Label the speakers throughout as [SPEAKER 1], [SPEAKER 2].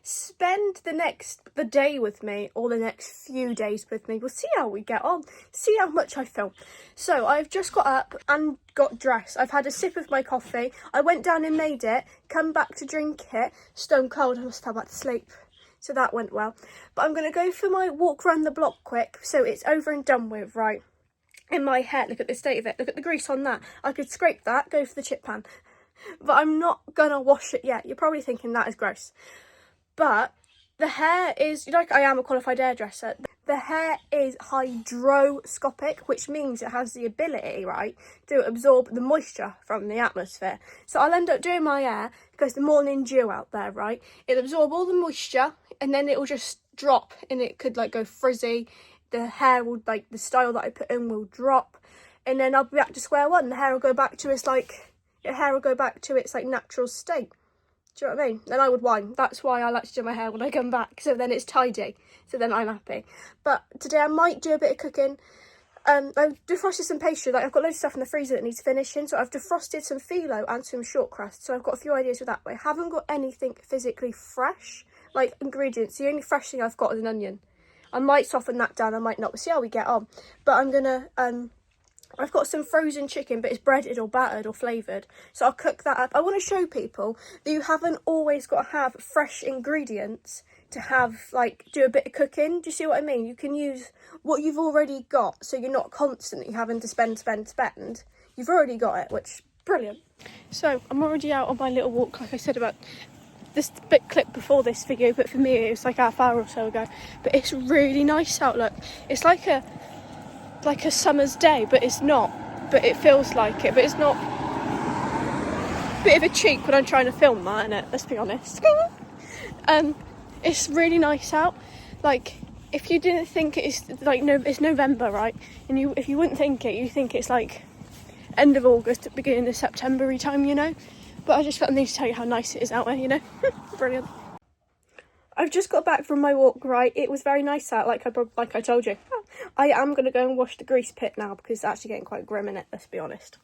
[SPEAKER 1] spend the day with me, or the next few days with me. We'll see how we get on, see how much I film. So I've just got up and got dressed. I've had a sip of my coffee. I went down and made it, come back to drink it, stone cold, I almost fell back to sleep. So that went well. But I'm going to go for my walk around the block quick, so it's over and done with, right? In my hair, look at the state of it, look at the grease on that. I could scrape that, go for the chip pan. But I'm not going to wash it yet. You're probably thinking that is gross. But the hair is, like, I am a qualified hairdresser. The hair is hydroscopic, which means it has the ability, right, to absorb the moisture from the atmosphere. So I'll end up doing my hair, because the morning dew out there, right, it'll absorb all the moisture, and then it will just drop, and it could, like, go frizzy. The hair will, like, the style that I put in will drop, and then I'll be back to square one. The hair will go back to its, like, natural state. Do you know what I mean? Then I would whine. That's why I like to do my hair when I come back, so then it's tidy, so then I'm happy. But today I might do a bit of cooking. I've defrosted some pastry. Like, I've got loads of stuff in the freezer that needs finishing, so I've defrosted some phyllo and some short crust, so I've got a few ideas with that, but I haven't got anything physically fresh, like ingredients. The only fresh thing I've got is an onion. I might soften that down, I might not, we'll see how we get on. But I'm gonna I've got some frozen chicken, but it's breaded or battered or flavoured, so I'll cook that up. I want to show people that you haven't always got to have fresh ingredients to have, like, do a bit of cooking. Do you see what I mean? You can use what you've already got, so you're not constantly having to spend. You've already got it, which is brilliant. So I'm already out on my little walk, like I said about this bit clip before this video, but for me it was like half hour or so ago. But it's really nice out, look. It's like a summer's day, but it's not, but it feels like it, but it's not. Bit of a cheek when I'm trying to film that, isn't it? Let's be honest. It's really nice out. Like, if you didn't think it's like, no, it's November, right? And if you wouldn't think it, you think it's like end of August, beginning of September time, you know. But I just felt I need to tell you how nice it is out there, you know. Brilliant. I've just got back from my walk, right? It was very nice out, like I told you. I am going to go and wash the grease pit now, because it's actually getting quite grim in it, let's be honest.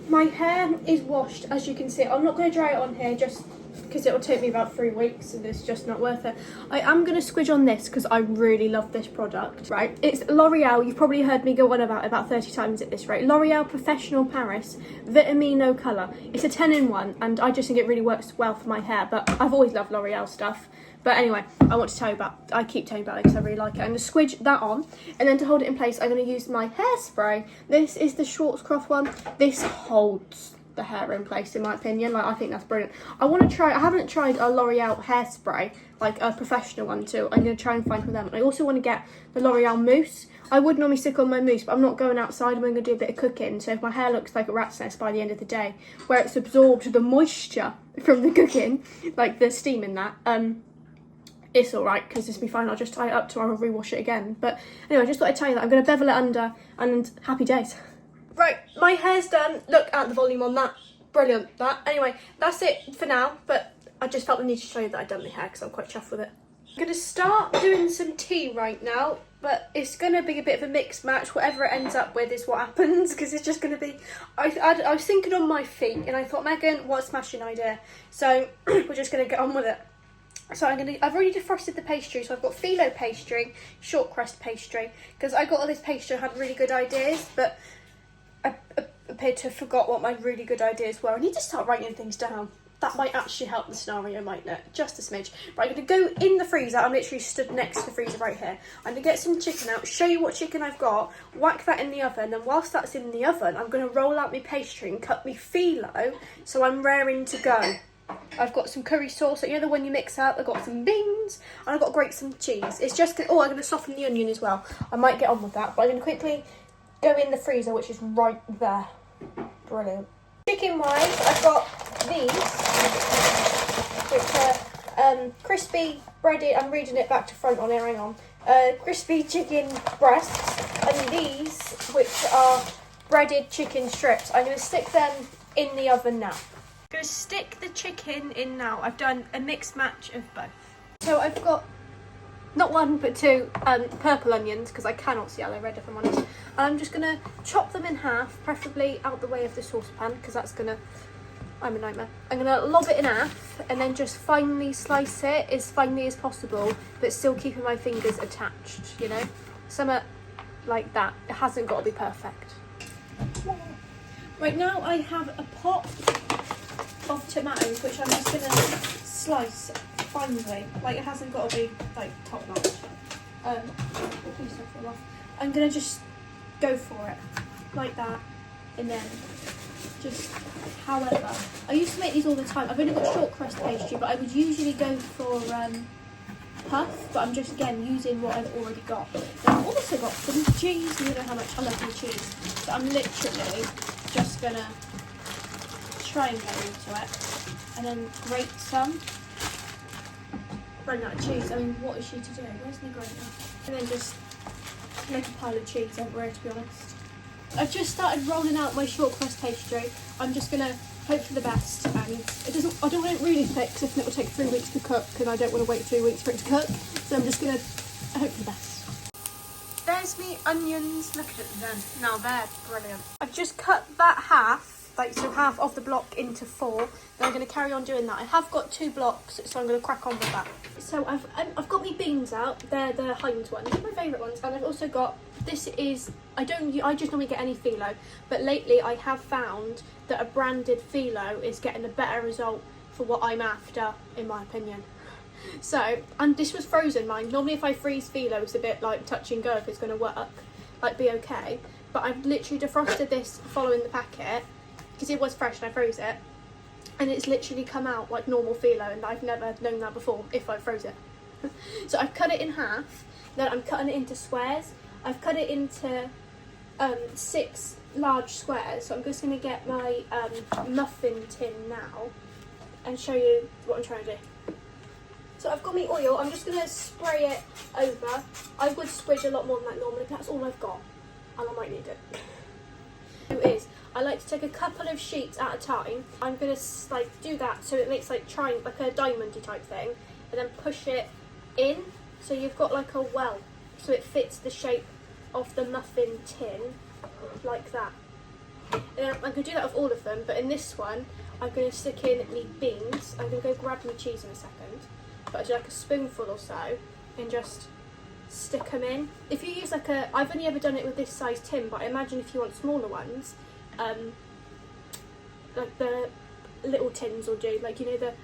[SPEAKER 1] My hair is washed, as you can see. I'm not going to dry it on here, just because it'll take me about 3 weeks, and it's just not worth it. I am going to squidge on this, because I really love this product, right? It's L'Oreal. You've probably heard me go on about 30 times at this rate. L'Oreal Professional Paris Vitamino Colour. It's a 10-in-1, and I just think it really works well for my hair, but I've always loved L'Oreal stuff. But anyway, I keep telling you about it because I really like it. I'm going to squidge that on, and then to hold it in place, I'm going to use my hairspray. This is the Schwarzkopf one. This holds the hair in place, in my opinion. Like, I think that's brilliant. I haven't tried a L'Oreal hairspray, like a professional one too. I'm going to try and find one of them. I also want to get the L'Oreal mousse. I would normally stick on my mousse, but I'm not going outside. I'm going to do a bit of cooking. So if my hair looks like a rat's nest by the end of the day, where it's absorbed the moisture from the cooking, like the steam in that, it's alright, because this will be fine. I'll just tie it up till I'll rewash it again. But anyway, I just thought I'd tell you that. I'm going to bevel it under, and happy days. Right, my hair's done. Look at the volume on that. Brilliant, that. Anyway, that's it for now, but I just felt the need to show you that I'd done my hair, because I'm quite chuffed with it. I'm going to start doing some tea right now, but it's going to be a bit of a mixed match. Whatever it ends up with is what happens, because it's just going to be... I was thinking on my feet, and I thought, Megan, what a smashing idea. So we're just going to get on with it. So I've already defrosted the pastry, so I've got phyllo pastry, short crust pastry, because I got all this pastry, I had really good ideas, but I appeared to have forgot what my really good ideas were. I need to start writing things down. That might actually help the scenario, mightn't it? Just a smidge. Right, I'm going to go in the freezer. I'm literally stood next to the freezer right here. I'm going to get some chicken out, show you what chicken I've got, whack that in the oven, and whilst that's in the oven, I'm going to roll out my pastry and cut my phyllo, so I'm raring to go. I've got some curry sauce, you know, the one you mix up. I've got some beans, and I've got to grate some cheese. It's just, I'm going to soften the onion as well. I might get on with that, but I'm going to quickly go in the freezer, which is right there. Brilliant. Chicken wise, I've got these, which are crispy, breaded, I'm reading it back to front on here, hang on. Crispy chicken breasts, and these, which are breaded chicken strips. I'm going to stick them in the oven now. I'm going to stick the chicken in now. I've done a mixed match of both. So I've got not one but two purple onions, because I cannot see yellow red if I'm honest. And I'm just going to chop them in half, preferably out the way of the saucepan, because that's going to I'm a nightmare. I'm going to lob it in half and then just finely slice it as finely as possible, but still keeping my fingers attached, you know? Something like that. It hasn't got to be perfect. Right, now I have a pot of tomatoes, which I'm just going to slice finely. Like, it hasn't got to be, like, top notch. Please don't fall off. I'm going to just go for it, like that, and then just however. I used to make these all the time. I've only got short crust pastry, but I would usually go for puff, but I'm just, again, using what I've already got. And I've also got some cheese. You know how much I love my cheese. So I'm literally just going to try and get into it, and then grate some. Run out of cheese. I mean, what is she to do? Where's the grater? And then just make a pile of cheese everywhere, to be honest. I've just started rolling out my short crust pastry. I'm just gonna hope for the best, and I don't want it really thick, because if it will take 3 weeks to cook, and I don't want to wait 2 weeks for it to cook. So I'm just gonna hope for the best. There's me onions. Look at them. Now they're brilliant. I've just cut that half, like so half of the block into 4. Then I'm going to carry on doing that. I have got 2 blocks, so I'm going to crack on with that. So I've got my beans out. They're the Heinz ones. They're my favourite ones. And I've also got, this is, I just normally get any phyllo, but lately I have found that a branded phyllo is getting a better result for what I'm after, in my opinion. So, and this was frozen, mine. Normally if I freeze phyllo, it's a bit like touch and go if it's going to work, like be okay. But I've literally defrosted this following the packet, because it was fresh and I froze it, and it's literally come out like normal phyllo, and I've never known that before if I froze it. So I've cut it in half, then I'm cutting it into squares. I've cut it into 6 large squares, so I'm just going to get my muffin tin now and show you what I'm trying to do. So I've got my oil, I'm just going to spray it over. I would squidge a lot more than that normally, but that's all I've got, and I might need it. I like to take a couple of sheets at a time. I'm going to like do that so it makes like a diamondy type thing, and then push it in so you've got like a well, so it fits the shape of the muffin tin like that. And I'm going to do that with all of them, but in this one I'm going to stick in my beans. I'm going to go grab my cheese in a second, but I do like a spoonful or so and just stick them in. If you use like I've only ever done it with this size tin, but I imagine if you want smaller ones, like the little tins will do, like, you know, they're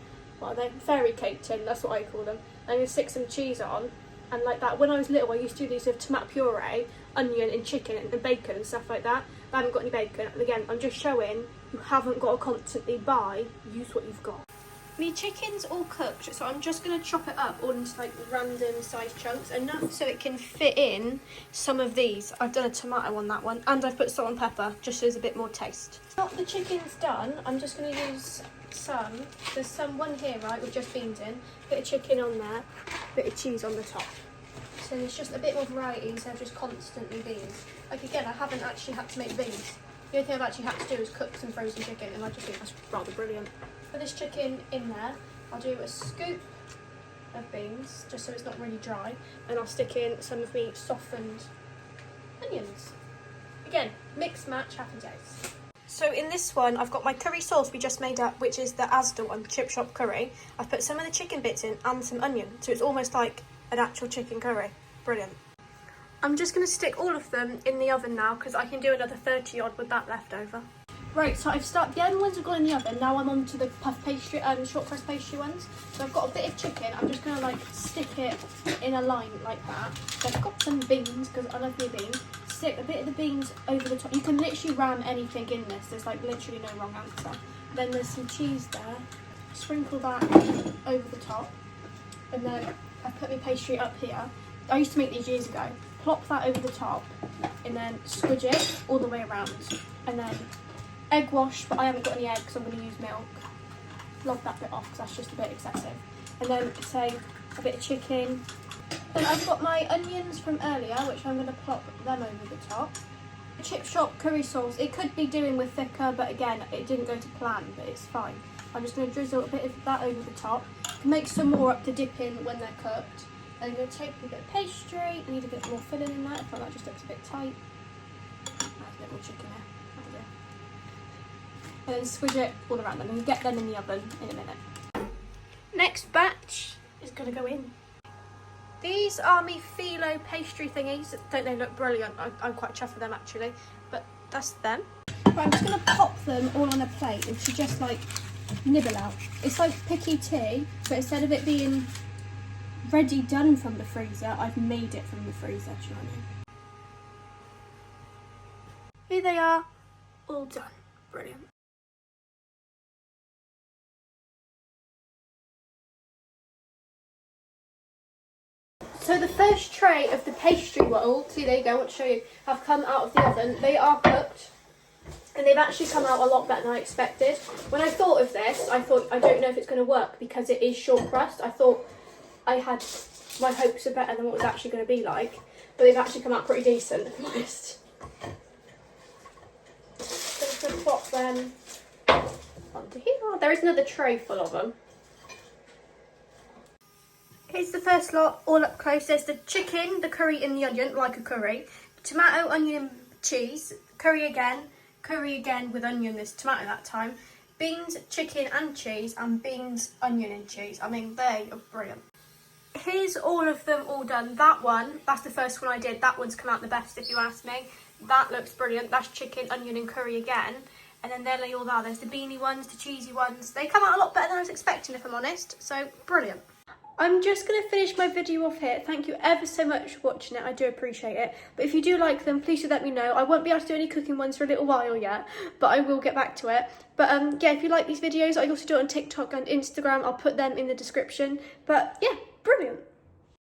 [SPEAKER 1] fairy cake tin, that's what I call them. I'm going to stick some cheese on, and like that. When I was little I used to do these with tomato puree, onion and chicken and bacon and stuff like that. I haven't got any bacon. Again, I'm just showing you haven't got to constantly buy, use what you've got. My chicken's all cooked, so I'm just going to chop it up all into like random sized chunks, enough so it can fit in some of these. I've done a tomato on that one, and I've put salt and pepper just so there's a bit more taste. Now the chicken's done, I'm just going to use there's one here, right, with just beans in, bit of chicken on there, bit of cheese on the top. So there's just a bit more variety instead of just constantly beans. Like, again, I haven't actually had to make beans. The only thing I've actually had to do is cook some frozen chicken, and I just think that's rather brilliant. For this chicken in there, I'll do a scoop of beans, just so it's not really dry, and I'll stick in some of the softened onions. Again, mix, match, happy days. So in this one, I've got my curry sauce we just made up, which is the Asda one, chip shop curry. I've put some of the chicken bits in and some onion, so it's almost like an actual chicken curry. Brilliant. I'm just going to stick all of them in the oven now, because I can do another 30 odd with that left over. Right, so the other ones have gone in the oven. Now I'm on to the puff pastry, short crust pastry ones. So I've got a bit of chicken. I'm just going to like stick it in a line like that. So I've got some beans, because I love my beans. Stick a bit of the beans over the top. You can literally ram anything in this. There's like literally no wrong answer. Then there's some cheese there. Sprinkle that over the top. And then I've put my pastry up here. I used to make these years ago. Plop that over the top, and then squidge it all the way around. And then egg wash, but I haven't got any eggs, so I'm going to use milk. Log that bit off because that's just a bit excessive. And then say a bit of chicken. Then I've got my onions from earlier, which I'm going to plop them over the top. Chip shop curry sauce, it could be doing with thicker, but again, it didn't go to plan, but it's fine. I'm just going to drizzle a bit of that over the top. Make some more up to dip in when they're cooked. I'm going to take a bit of pastry. I need a bit more filling in that. I feel that just looks a bit tight. There's a bit more chicken there. and then squish it all around them and get them in the oven in a minute. Next batch is going to go in. These are me phyllo pastry thingies. Don't they look brilliant? I'm quite chuffed with them actually, but that's them. Right, I'm just going to pop them all on a plate and to just like nibble out. It's like picky tea, but instead of it being ready done from the freezer, I've made it from the freezer. Do you know what I mean? Here they are, all done. Brilliant. So the first tray of the pastry roll, see there you go, I want to show you, have come out of the oven. They are cooked and they've actually come out a lot better than I expected. When I thought of this, I thought I don't know if it's going to work because it is short crust. I thought I had my hopes are better than what it was actually going to be like, but they've actually come out pretty decent, if I'm honest. Just going to pop them onto here. Oh, there is another tray full of them. Here's the first lot, all up close. There's the chicken, the curry and the onion, like a curry. Tomato, onion and cheese. Curry again with onion, this tomato that time. Beans, chicken and cheese, and beans, onion and cheese. I mean, they are brilliant. Here's all of them all done. That one, that's the first one I did. That one's come out the best if you ask me. That looks brilliant. That's chicken, onion and curry again. And then there they all are. There's the beanie ones, the cheesy ones. They come out a lot better than I was expecting, if I'm honest. So, brilliant. I'm just going to finish my video off here. Thank you ever so much for watching it. I do appreciate it. But if you do like them, please do let me know. I won't be able to do any cooking ones for a little while yet, but I will get back to it. But yeah, if you like these videos, I also do it on TikTok and Instagram. I'll put them in the description. But yeah, brilliant.